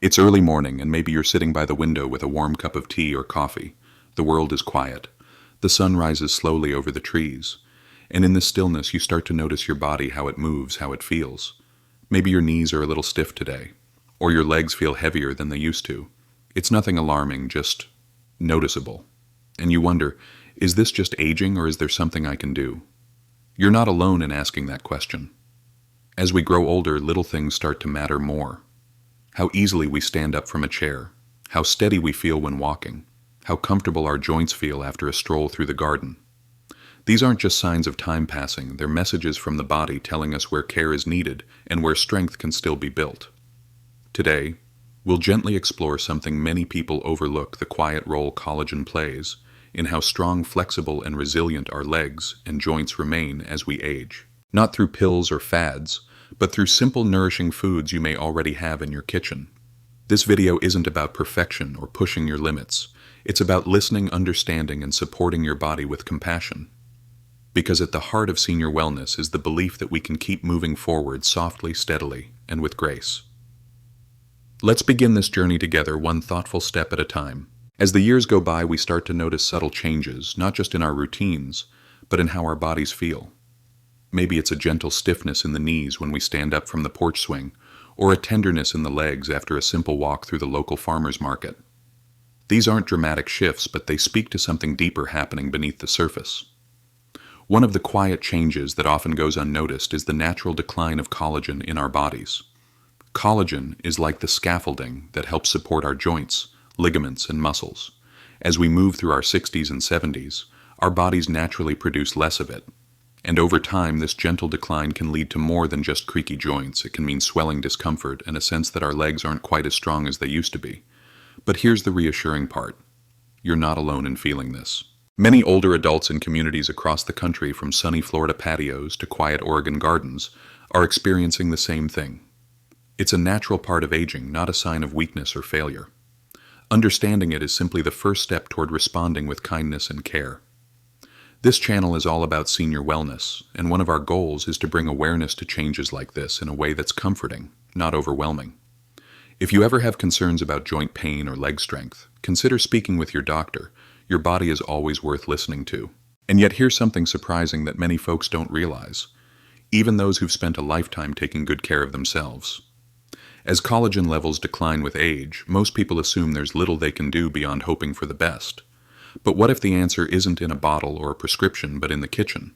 It's early morning, and maybe you're sitting by the window with a warm cup of tea or coffee. The world is quiet. The sun rises slowly over the trees. And in this stillness, you start to notice your body, how it moves, how it feels. Maybe your knees are a little stiff today, or your legs feel heavier than they used to. It's nothing alarming, just noticeable. And you wonder, is this just aging, or is there something I can do? You're not alone in asking that question. As we grow older, little things start to matter more. How easily we stand up from a chair, how steady we feel when walking, how comfortable our joints feel after a stroll through the garden. These aren't just signs of time passing, they're messages from the body telling us where care is needed and where strength can still be built. Today, we'll gently explore something many people overlook: the quiet role collagen plays in how strong, flexible, and resilient our legs and joints remain as we age. Not through pills or fads, but through simple, nourishing foods you may already have in your kitchen. This video isn't about perfection or pushing your limits. It's about listening, understanding, and supporting your body with compassion. Because at the heart of senior wellness is the belief that we can keep moving forward softly, steadily, and with grace. Let's begin this journey together, one thoughtful step at a time. As the years go by, we start to notice subtle changes, not just in our routines, but in how our bodies feel. Maybe it's a gentle stiffness in the knees when we stand up from the porch swing, or a tenderness in the legs after a simple walk through the local farmer's market. These aren't dramatic shifts, but they speak to something deeper happening beneath the surface. One of the quiet changes that often goes unnoticed is the natural decline of collagen in our bodies. Collagen is like the scaffolding that helps support our joints, ligaments, and muscles. As we move through our 60s and 70s, our bodies naturally produce less of it. And over time, this gentle decline can lead to more than just creaky joints. It can mean swelling, discomfort, and a sense that our legs aren't quite as strong as they used to be. But here's the reassuring part. You're not alone in feeling this. Many older adults in communities across the country, from sunny Florida patios to quiet Oregon gardens, are experiencing the same thing. It's a natural part of aging, not a sign of weakness or failure. Understanding it is simply the first step toward responding with kindness and care. This channel is all about senior wellness, and one of our goals is to bring awareness to changes like this in a way that's comforting, not overwhelming. If you ever have concerns about joint pain or leg strength, consider speaking with your doctor. Your body is always worth listening to. And yet here's something surprising that many folks don't realize, even those who've spent a lifetime taking good care of themselves. As collagen levels decline with age, most people assume there's little they can do beyond hoping for the best. But what if the answer isn't in a bottle or a prescription, but in the kitchen?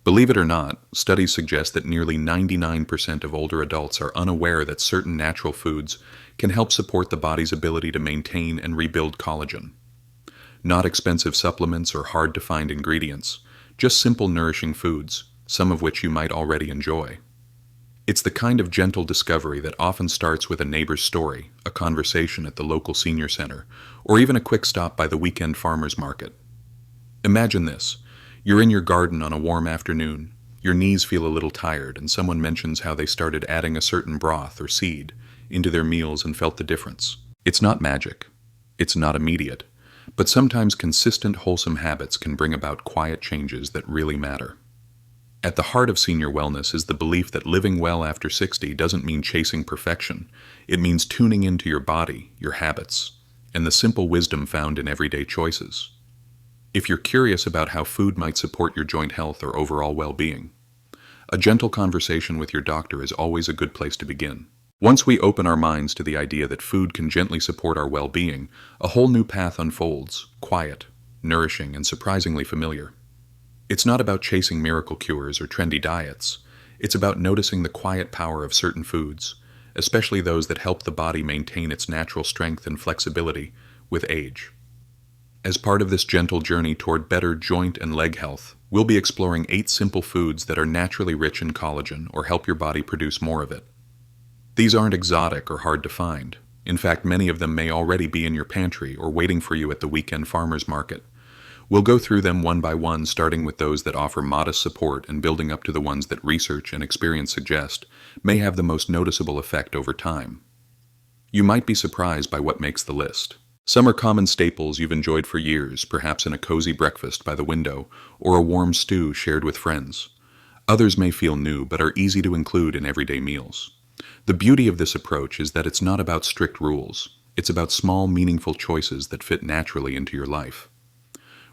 Believe it or not, studies suggest that nearly 99% of older adults are unaware that certain natural foods can help support the body's ability to maintain and rebuild collagen. Not expensive supplements or hard-to-find ingredients, just simple, nourishing foods, some of which you might already enjoy. It's the kind of gentle discovery that often starts with a neighbor's story, a conversation at the local senior center, or even a quick stop by the weekend farmer's market. Imagine this. You're in your garden on a warm afternoon. Your knees feel a little tired, and someone mentions how they started adding a certain broth or seed into their meals and felt the difference. It's not magic. It's not immediate. But sometimes consistent, wholesome habits can bring about quiet changes that really matter. At the heart of senior wellness is the belief that living well after 60 doesn't mean chasing perfection. It means tuning into your body, your habits, and the simple wisdom found in everyday choices. If you're curious about how food might support your joint health or overall well-being, a gentle conversation with your doctor is always a good place to begin. Once we open our minds to the idea that food can gently support our well-being, a whole new path unfolds: quiet, nourishing, and surprisingly familiar. It's not about chasing miracle cures or trendy diets. It's about noticing the quiet power of certain foods, especially those that help the body maintain its natural strength and flexibility with age. As part of this gentle journey toward better joint and leg health, we'll be exploring 8 simple foods that are naturally rich in collagen or help your body produce more of it. These aren't exotic or hard to find. In fact, many of them may already be in your pantry or waiting for you at the weekend farmer's market. We'll go through them one by one, starting with those that offer modest support and building up to the ones that research and experience suggest may have the most noticeable effect over time. You might be surprised by what makes the list. Some are common staples you've enjoyed for years, perhaps in a cozy breakfast by the window or a warm stew shared with friends. Others may feel new but are easy to include in everyday meals. The beauty of this approach is that it's not about strict rules. It's about small, meaningful choices that fit naturally into your life.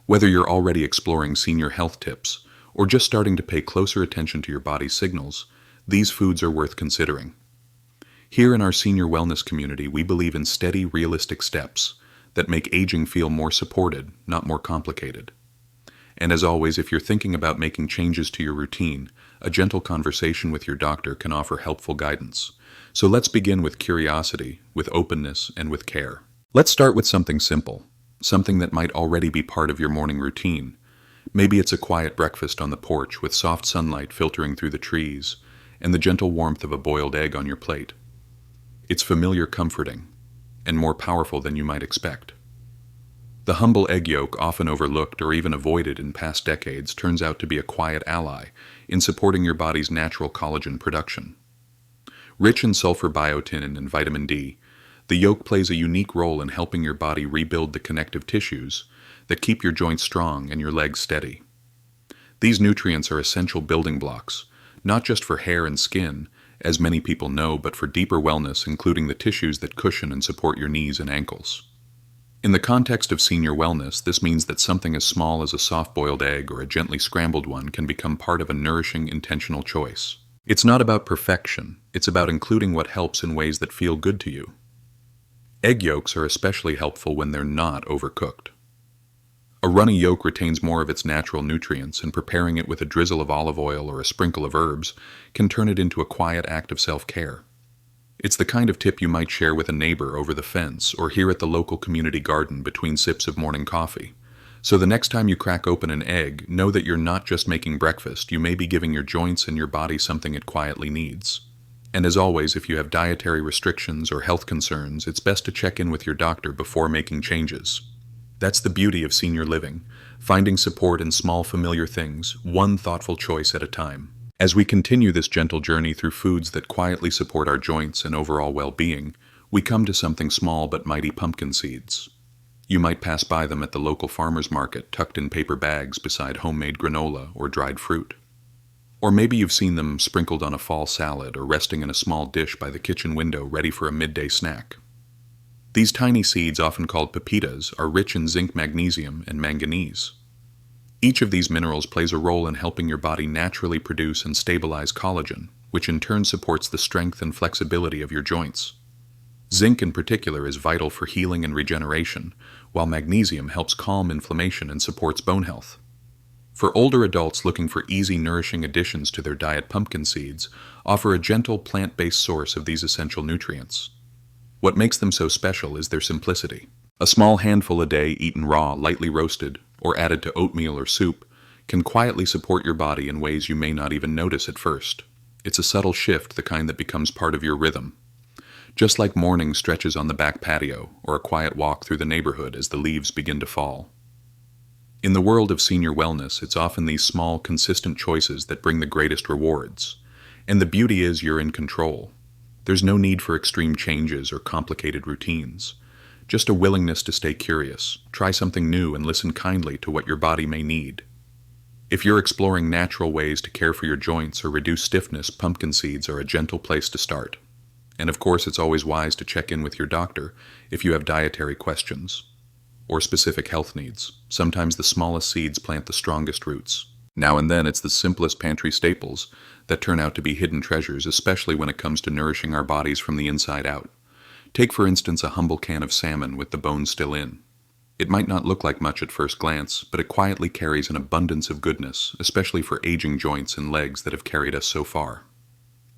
Whether you're already exploring senior health tips or just starting to pay closer attention to your body's signals, these foods are worth considering. Here in our senior wellness community, we believe in steady, realistic steps that make aging feel more supported, not more complicated. And as always, if you're thinking about making changes to your routine, a gentle conversation with your doctor can offer helpful guidance. So let's begin with curiosity, with openness, and with care. Let's start with something simple, something that might already be part of your morning routine. Maybe it's a quiet breakfast on the porch with soft sunlight filtering through the trees and the gentle warmth of a boiled egg on your plate. It's familiar, comforting, and more powerful than you might expect. The humble egg yolk, often overlooked or even avoided in past decades, turns out to be a quiet ally in supporting your body's natural collagen production. Rich in sulfur, biotin, and vitamin D, the yolk plays a unique role in helping your body rebuild the connective tissues that keep your joints strong and your legs steady. These nutrients are essential building blocks, not just for hair and skin, as many people know, but for deeper wellness, including the tissues that cushion and support your knees and ankles. In the context of senior wellness, this means that something as small as a soft-boiled egg or a gently scrambled one can become part of a nourishing, intentional choice. It's not about perfection, it's about including what helps in ways that feel good to you. Egg yolks are especially helpful when they're not overcooked. A runny yolk retains more of its natural nutrients, and preparing it with a drizzle of olive oil or a sprinkle of herbs can turn it into a quiet act of self-care. It's the kind of tip you might share with a neighbor over the fence or here at the local community garden between sips of morning coffee. So the next time you crack open an egg, know that you're not just making breakfast, you may be giving your joints and your body something it quietly needs. And as always, if you have dietary restrictions or health concerns, it's best to check in with your doctor before making changes. That's the beauty of senior living, finding support in small familiar things, one thoughtful choice at a time. As we continue this gentle journey through foods that quietly support our joints and overall well-being, we come to something small but mighty: pumpkin seeds. You might pass by them at the local farmer's market, tucked in paper bags beside homemade granola or dried fruit. Or maybe you've seen them sprinkled on a fall salad or resting in a small dish by the kitchen window ready for a midday snack. These tiny seeds, often called pepitas, are rich in zinc, magnesium, and manganese. Each of these minerals plays a role in helping your body naturally produce and stabilize collagen, which in turn supports the strength and flexibility of your joints. Zinc in particular is vital for healing and regeneration, while magnesium helps calm inflammation and supports bone health. For older adults looking for easy, nourishing additions to their diet, pumpkin seeds offer a gentle, plant-based source of these essential nutrients. What makes them so special is their simplicity. A small handful a day, eaten raw, lightly roasted, or added to oatmeal or soup, can quietly support your body in ways you may not even notice at first. It's a subtle shift, the kind that becomes part of your rhythm. Just like morning stretches on the back patio, or a quiet walk through the neighborhood as the leaves begin to fall. In the world of senior wellness, it's often these small, consistent choices that bring the greatest rewards. And the beauty is you're in control. There's no need for extreme changes or complicated routines. Just a willingness to stay curious, try something new, and listen kindly to what your body may need. If you're exploring natural ways to care for your joints or reduce stiffness, pumpkin seeds are a gentle place to start. And of course, it's always wise to check in with your doctor if you have dietary questions or specific health needs. Sometimes the smallest seeds plant the strongest roots. Now and then, it's the simplest pantry staples that turn out to be hidden treasures, especially when it comes to nourishing our bodies from the inside out. Take, for instance, a humble can of salmon with the bones still in. It might not look like much at first glance, but it quietly carries an abundance of goodness, especially for aging joints and legs that have carried us so far.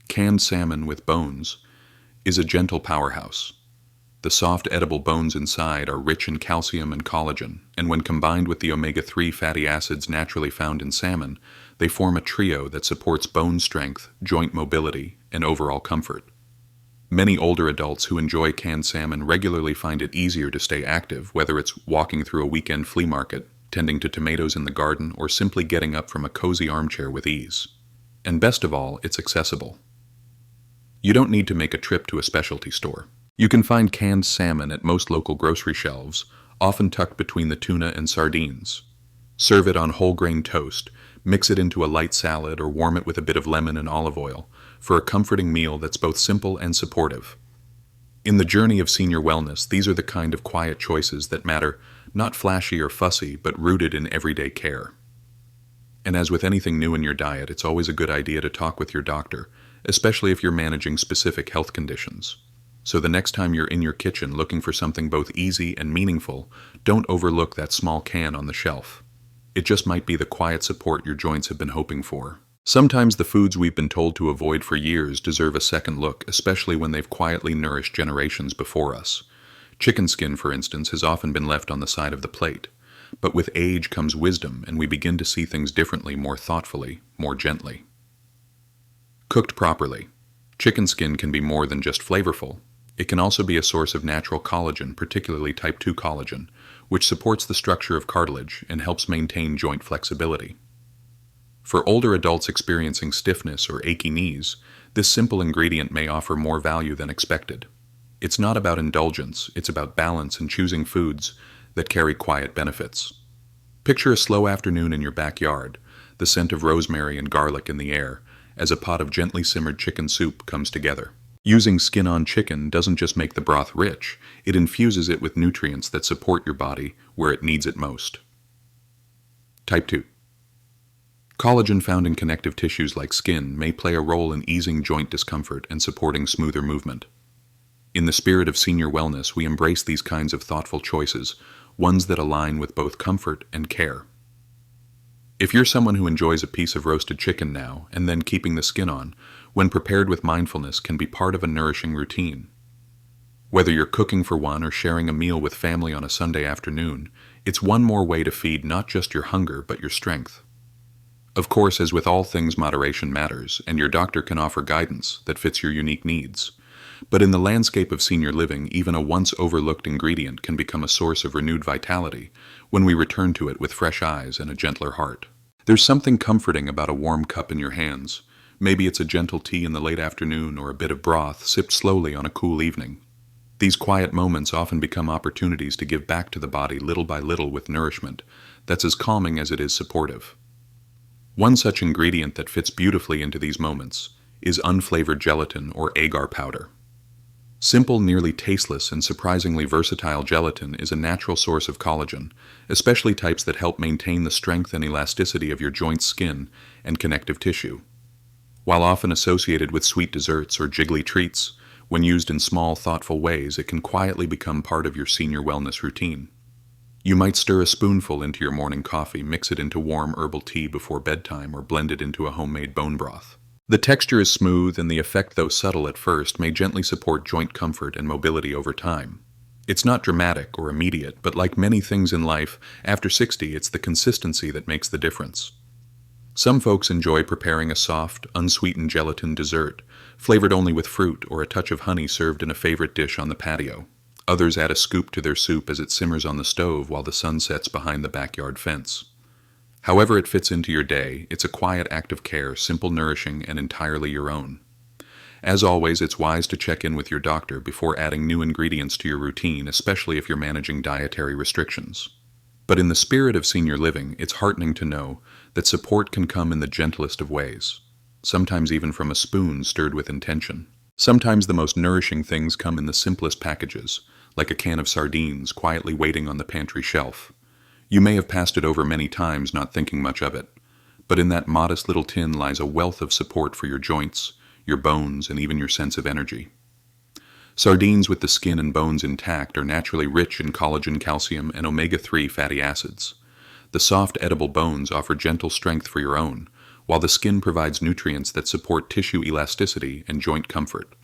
Canned salmon with bones is a gentle powerhouse. The soft, edible bones inside are rich in calcium and collagen, and when combined with the omega-3 fatty acids naturally found in salmon, they form a trio that supports bone strength, joint mobility, and overall comfort. Many older adults who enjoy canned salmon regularly find it easier to stay active, whether it's walking through a weekend flea market, tending to tomatoes in the garden, or simply getting up from a cozy armchair with ease. And best of all, it's accessible. You don't need to make a trip to a specialty store. You can find canned salmon at most local grocery shelves, often tucked between the tuna and sardines. Serve it on whole grain toast, Mix it into a light salad or warm it with a bit of lemon and olive oil for a comforting meal that's both simple and supportive. In the journey of senior wellness, these are the kind of quiet choices that matter, not flashy or fussy, but rooted in everyday care. And as with anything new in your diet, it's always a good idea to talk with your doctor, especially if you're managing specific health conditions. So the next time you're in your kitchen looking for something both easy and meaningful, don't overlook that small can on the shelf. It just might be the quiet support your joints have been hoping for. Sometimes the foods we've been told to avoid for years deserve a second look, especially when they've quietly nourished generations before us. Chicken skin, for instance, has often been left on the side of the plate. But with age comes wisdom, and we begin to see things differently, more thoughtfully, more gently. Cooked properly, chicken skin can be more than just flavorful. It can also be a source of natural collagen, particularly type 2 collagen, which supports the structure of cartilage and helps maintain joint flexibility. For older adults experiencing stiffness or achy knees, this simple ingredient may offer more value than expected. It's not about indulgence, it's about balance and choosing foods that carry quiet benefits. Picture a slow afternoon in your backyard, the scent of rosemary and garlic in the air, as a pot of gently simmered chicken soup comes together. Using skin-on chicken doesn't just make the broth rich, it infuses it with nutrients that support your body where it needs it most. Type 2. Collagen found in connective tissues like skin may play a role in easing joint discomfort and supporting smoother movement. In the spirit of senior wellness, we embrace these kinds of thoughtful choices, ones that align with both comfort and care. If you're someone who enjoys a piece of roasted chicken now and then keeping the skin on, when prepared with mindfulness, can be part of a nourishing routine. Whether you're cooking for one or sharing a meal with family on a Sunday afternoon, it's one more way to feed not just your hunger but your strength. Of course, as with all things, moderation matters, and your doctor can offer guidance that fits your unique needs. But in the landscape of senior living, even a once overlooked ingredient can become a source of renewed vitality when we return to it with fresh eyes and a gentler heart. There's something comforting about a warm cup in your hands. Maybe it's a gentle tea in the late afternoon or a bit of broth sipped slowly on a cool evening. These quiet moments often become opportunities to give back to the body little by little with nourishment that's as calming as it is supportive. One such ingredient that fits beautifully into these moments is unflavored gelatin or agar powder. Simple, nearly tasteless, and surprisingly versatile gelatin is a natural source of collagen, especially types that help maintain the strength and elasticity of your joint skin and connective tissue. While often associated with sweet desserts or jiggly treats, when used in small, thoughtful ways, it can quietly become part of your senior wellness routine. You might stir a spoonful into your morning coffee, mix it into warm herbal tea before bedtime, or blend it into a homemade bone broth. The texture is smooth, and the effect, though subtle at first, may gently support joint comfort and mobility over time. It's not dramatic or immediate, but like many things in life, after 60, it's the consistency that makes the difference. Some folks enjoy preparing a soft, unsweetened gelatin dessert, flavored only with fruit or a touch of honey served in a favorite dish on the patio. Others add a scoop to their soup as it simmers on the stove while the sun sets behind the backyard fence. However it fits into your day, it's a quiet act of care, simple, nourishing, and entirely your own. As always, it's wise to check in with your doctor before adding new ingredients to your routine, especially if you're managing dietary restrictions. But in the spirit of senior living, it's heartening to know that support can come in the gentlest of ways, sometimes even from a spoon stirred with intention. Sometimes the most nourishing things come in the simplest packages, like a can of sardines quietly waiting on the pantry shelf. You may have passed it over many times, not thinking much of it, but in that modest little tin lies a wealth of support for your joints, your bones, and even your sense of energy. Sardines with the skin and bones intact are naturally rich in collagen, calcium, and omega-3 fatty acids. The soft, edible bones offer gentle strength for your own, while the skin provides nutrients that support tissue elasticity and joint comfort.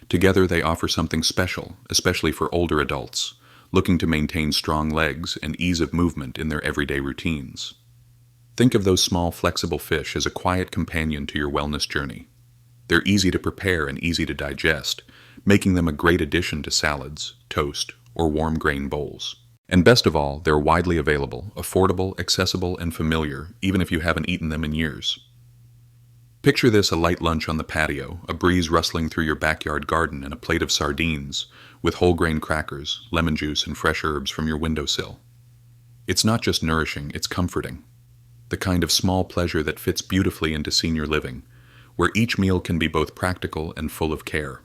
Together, they offer something special, especially for older adults, looking to maintain strong legs and ease of movement in their everyday routines. Think of those small, flexible fish as a quiet companion to your wellness journey. They're easy to prepare and easy to digest, making them a great addition to salads, toast, or warm grain bowls. And best of all, they're widely available, affordable, accessible, and familiar, even if you haven't eaten them in years. Picture this: a light lunch on the patio, a breeze rustling through your backyard garden, and a plate of sardines with whole grain crackers, lemon juice, and fresh herbs from your windowsill. It's not just nourishing, it's comforting. the kind of small pleasure that fits beautifully into senior living, where each meal can be both practical and full of care.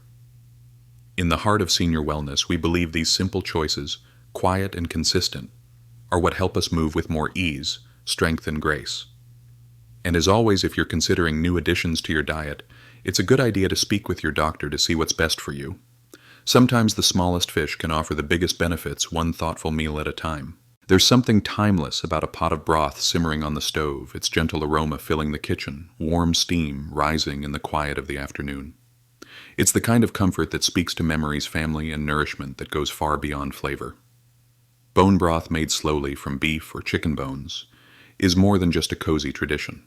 In the heart of senior wellness, we believe these simple choices, quiet and consistent, are what help us move with more ease, strength, and grace. And as always, if you're considering new additions to your diet, it's a good idea to speak with your doctor to see what's best for you. Sometimes the smallest fish can offer the biggest benefits, one thoughtful meal at a time. There's something timeless about a pot of broth simmering on the stove, its gentle aroma filling the kitchen, warm steam rising in the quiet of the afternoon. It's the kind of comfort that speaks to memories, family, and nourishment that goes far beyond flavor. Bone broth made slowly from beef or chicken bones is more than just a cozy tradition.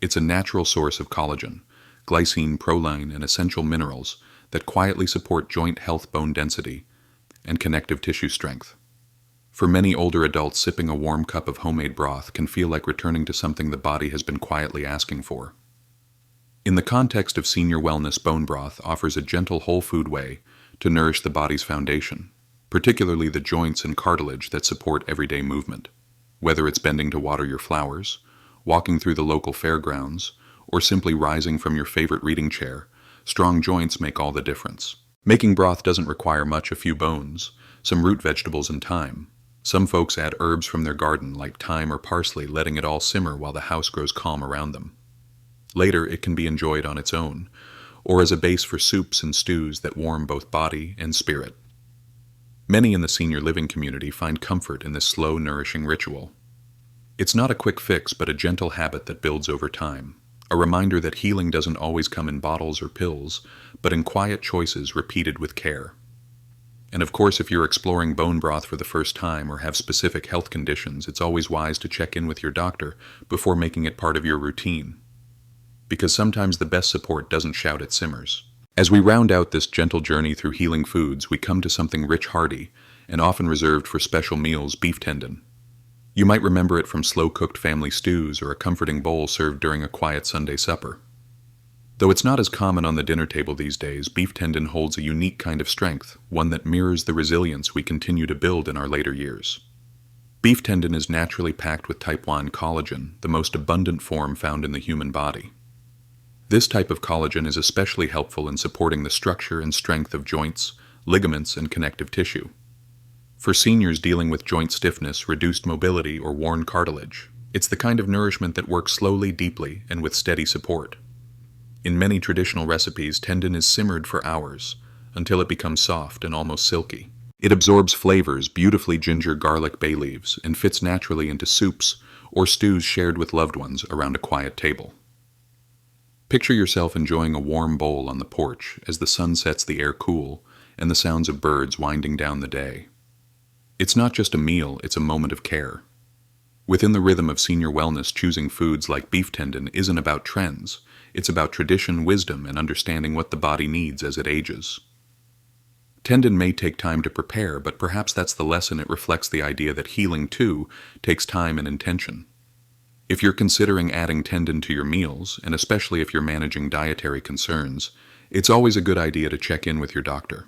It's a natural source of collagen, glycine, proline, and essential minerals that quietly support joint health, bone density, and connective tissue strength. For many older adults, sipping a warm cup of homemade broth can feel like returning to something the body has been quietly asking for. In the context of senior wellness, bone broth offers a gentle whole food way to nourish the body's foundation, particularly the joints and cartilage that support everyday movement. Whether it's bending to water your flowers, walking through the local fairgrounds, or simply rising from your favorite reading chair, strong joints make all the difference. Making broth doesn't require much: a few bones, some root vegetables, and thyme. Some folks add herbs from their garden like thyme or parsley, letting it all simmer while the house grows calm around them. Later, it can be enjoyed on its own, or as a base for soups and stews that warm both body and spirit. Many in the senior living community find comfort in this slow, nourishing ritual. It's not a quick fix, but a gentle habit that builds over time. A reminder that healing doesn't always come in bottles or pills, but in quiet choices repeated with care. And of course, if you're exploring bone broth for the first time or have specific health conditions, it's always wise to check in with your doctor before making it part of your routine. Because sometimes the best support doesn't shout, it simmers. As we round out this gentle journey through healing foods, we come to something rich, hearty, and often reserved for special meals: beef tendon. You might remember it from slow-cooked family stews or a comforting bowl served during a quiet Sunday supper. Though it's not as common on the dinner table these days, beef tendon holds a unique kind of strength, one that mirrors the resilience we continue to build in our later years. Beef tendon is naturally packed with type 1 collagen, the most abundant form found in the human body. This type of collagen is especially helpful in supporting the structure and strength of joints, ligaments, and connective tissue. For seniors dealing with joint stiffness, reduced mobility, or worn cartilage, it's the kind of nourishment that works slowly, deeply, and with steady support. In many traditional recipes, tendon is simmered for hours until it becomes soft and almost silky. It absorbs flavors, beautifully ginger, garlic, bay leaves, and fits naturally into soups or stews shared with loved ones around a quiet table. Picture yourself enjoying a warm bowl on the porch as the sun sets the air cool and the sounds of birds winding down the day. It's not just a meal, it's a moment of care. Within the rhythm of senior wellness, choosing foods like beef tendon isn't about trends. It's about tradition, wisdom, and understanding what the body needs as it ages. Tendon may take time to prepare, but perhaps that's the lesson. It reflects the idea that healing, too, takes time and intention. If you're considering adding tendon to your meals, and especially if you're managing dietary concerns, it's always a good idea to check in with your doctor.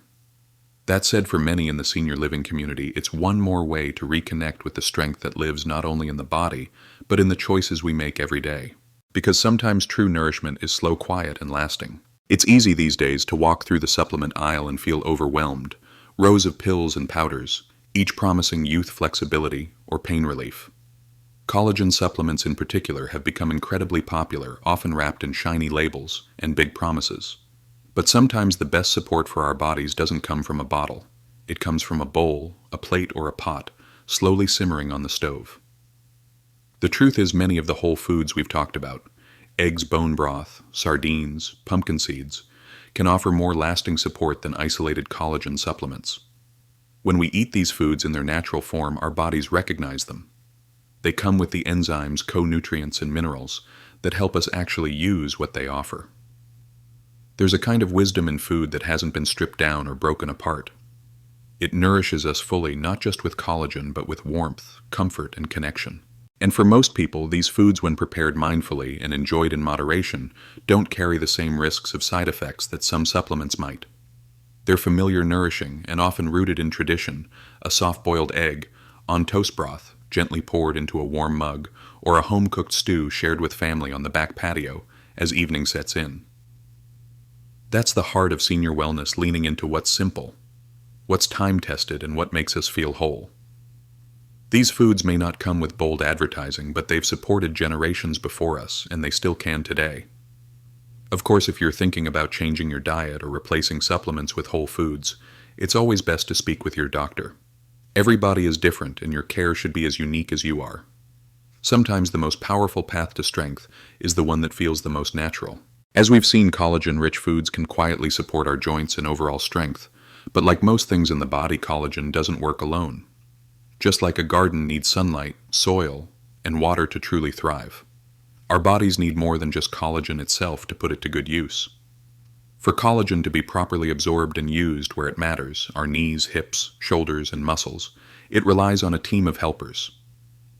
That said, for many in the senior living community, it's one more way to reconnect with the strength that lives not only in the body, but in the choices we make every day. Because sometimes true nourishment is slow, quiet, and lasting. It's easy these days to walk through the supplement aisle and feel overwhelmed. Rows of pills and powders, each promising youth, flexibility, or pain relief. Collagen supplements in particular have become incredibly popular, often wrapped in shiny labels and big promises. But sometimes the best support for our bodies doesn't come from a bottle. It comes from a bowl, a plate, or a pot, slowly simmering on the stove. The truth is, many of the whole foods we've talked about, eggs, bone broth, sardines, pumpkin seeds, can offer more lasting support than isolated collagen supplements. When we eat these foods in their natural form, our bodies recognize them. They come with the enzymes, co-nutrients, and minerals that help us actually use what they offer. There's a kind of wisdom in food that hasn't been stripped down or broken apart. It nourishes us fully, not just with collagen, but with warmth, comfort, and connection. And for most people, these foods, when prepared mindfully and enjoyed in moderation, don't carry the same risks of side effects that some supplements might. They're familiar, nourishing, and often rooted in tradition: a soft-boiled egg on toast broth, gently poured into a warm mug, or a home-cooked stew shared with family on the back patio as evening sets in. That's the heart of senior wellness, leaning into what's simple, what's time-tested, and what makes us feel whole. These foods may not come with bold advertising, but they've supported generations before us, and they still can today. Of course, if you're thinking about changing your diet or replacing supplements with whole foods, it's always best to speak with your doctor. Every body is different, and your care should be as unique as you are. Sometimes the most powerful path to strength is the one that feels the most natural. As we've seen, collagen-rich foods can quietly support our joints and overall strength, but like most things in the body, collagen doesn't work alone. Just like a garden needs sunlight, soil, and water to truly thrive, our bodies need more than just collagen itself to put it to good use. For collagen to be properly absorbed and used where it matters, our knees, hips, shoulders, and muscles, it relies on a team of helpers.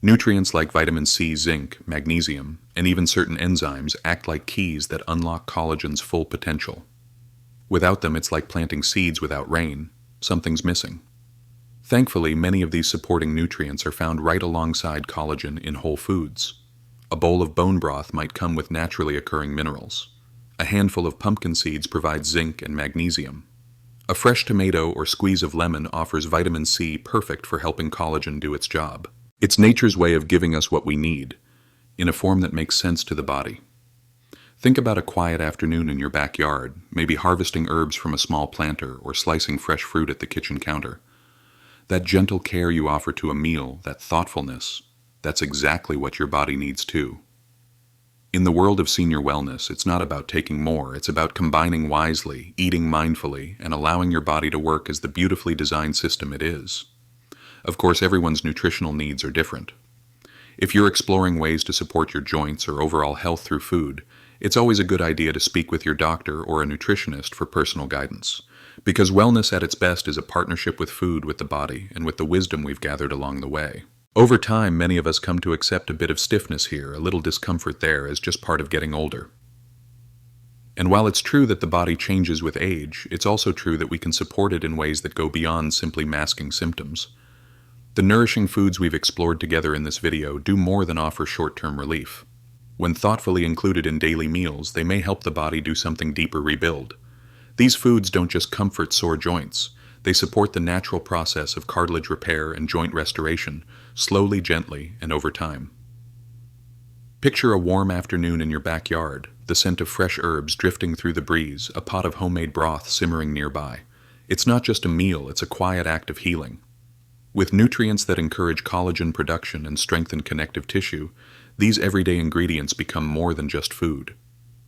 Nutrients like vitamin C, zinc, magnesium, and even certain enzymes act like keys that unlock collagen's full potential. Without them, it's like planting seeds without rain. Something's missing. Thankfully, many of these supporting nutrients are found right alongside collagen in whole foods. A bowl of bone broth might come with naturally occurring minerals. A handful of pumpkin seeds provides zinc and magnesium. A fresh tomato or squeeze of lemon offers vitamin C, perfect for helping collagen do its job. It's nature's way of giving us what we need, in a form that makes sense to the body. Think about a quiet afternoon in your backyard, maybe harvesting herbs from a small planter or slicing fresh fruit at the kitchen counter. That gentle care you offer to a meal, that thoughtfulness, that's exactly what your body needs too. In the world of senior wellness, it's not about taking more, it's about combining wisely, eating mindfully, and allowing your body to work as the beautifully designed system it is. Of course, everyone's nutritional needs are different. If you're exploring ways to support your joints or overall health through food, it's always a good idea to speak with your doctor or a nutritionist for personal guidance, because wellness at its best is a partnership with food, with the body, and with the wisdom we've gathered along the way. Over time, many of us come to accept a bit of stiffness here, a little discomfort there, as just part of getting older. And while it's true that the body changes with age, it's also true that we can support it in ways that go beyond simply masking symptoms. The nourishing foods we've explored together in this video do more than offer short-term relief. When thoughtfully included in daily meals, they may help the body do something deeper: rebuild. These foods don't just comfort sore joints, they support the natural process of cartilage repair and joint restoration, slowly, gently, and over time. Picture a warm afternoon in your backyard, the scent of fresh herbs drifting through the breeze, a pot of homemade broth simmering nearby. It's not just a meal, it's a quiet act of healing. With nutrients that encourage collagen production and strengthen connective tissue, these everyday ingredients become more than just food.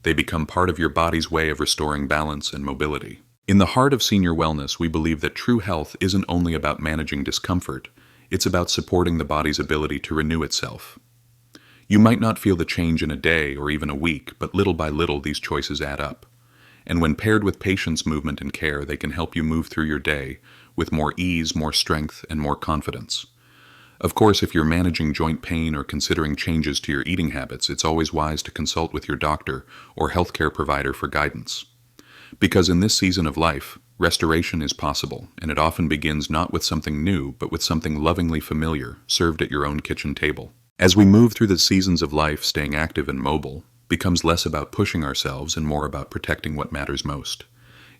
They become part of your body's way of restoring balance and mobility. In the heart of senior wellness, we believe that true health isn't only about managing discomfort, it's about supporting the body's ability to renew itself. You might not feel the change in a day or even a week, but little by little these choices add up. And when paired with patience, movement, and care, they can help you move through your day with more ease, more strength, and more confidence. Of course, if you're managing joint pain or considering changes to your eating habits, it's always wise to consult with your doctor or healthcare provider for guidance. Because in this season of life, restoration is possible, and it often begins not with something new, but with something lovingly familiar, served at your own kitchen table. As we move through the seasons of life, staying active and mobile becomes less about pushing ourselves and more about protecting what matters most.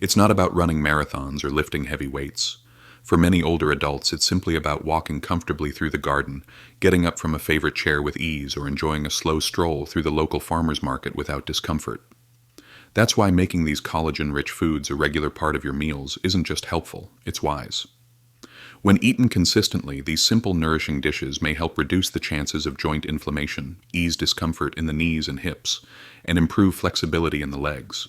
It's not about running marathons or lifting heavy weights. For many older adults, it's simply about walking comfortably through the garden, getting up from a favorite chair with ease, or enjoying a slow stroll through the local farmer's market without discomfort. That's why making these collagen-rich foods a regular part of your meals isn't just helpful, it's wise. When eaten consistently, these simple, nourishing dishes may help reduce the chances of joint inflammation, ease discomfort in the knees and hips, and improve flexibility in the legs.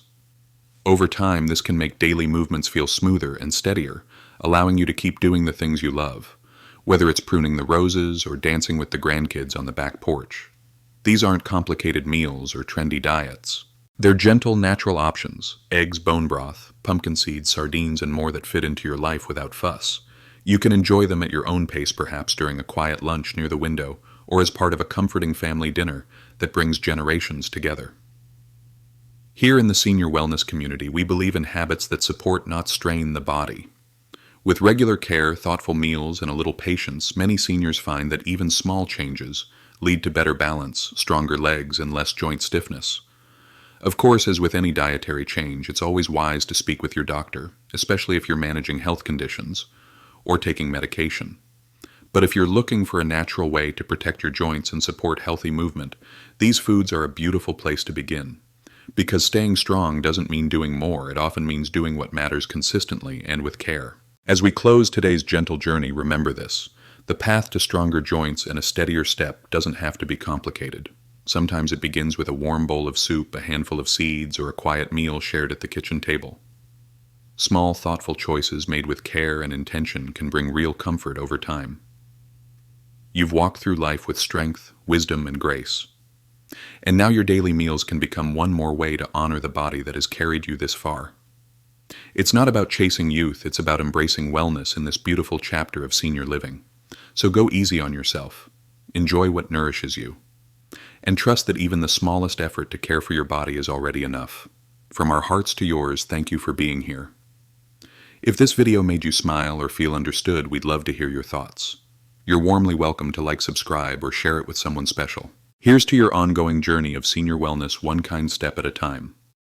Over time, this can make daily movements feel smoother and steadier, allowing you to keep doing the things you love, whether it's pruning the roses or dancing with the grandkids on the back porch. These aren't complicated meals or trendy diets. They're gentle, natural options: eggs, bone broth, pumpkin seeds, sardines, and more that fit into your life without fuss. You can enjoy them at your own pace, perhaps during a quiet lunch near the window, or as part of a comforting family dinner that brings generations together. Here in the senior wellness community, we believe in habits that support, not strain, the body. With regular care, thoughtful meals, and a little patience, many seniors find that even small changes lead to better balance, stronger legs, and less joint stiffness. Of course, as with any dietary change, it's always wise to speak with your doctor, especially if you're managing health conditions or taking medication. But if you're looking for a natural way to protect your joints and support healthy movement, these foods are a beautiful place to begin. Because staying strong doesn't mean doing more, it often means doing what matters consistently and with care. As we close today's gentle journey, remember this. The path to stronger joints and a steadier step doesn't have to be complicated. Sometimes it begins with a warm bowl of soup, a handful of seeds, or a quiet meal shared at the kitchen table. Small, thoughtful choices made with care and intention can bring real comfort over time. You've walked through life with strength, wisdom, and grace. And now your daily meals can become one more way to honor the body that has carried you this far. It's not about chasing youth, it's about embracing wellness in this beautiful chapter of senior living. So go easy on yourself. Enjoy what nourishes you. And trust that even the smallest effort to care for your body is already enough. From our hearts to yours, thank you for being here. If this video made you smile or feel understood, we'd love to hear your thoughts. You're warmly welcome to like, subscribe, or share it with someone special. Here's to your ongoing journey of senior wellness, one kind step at a time.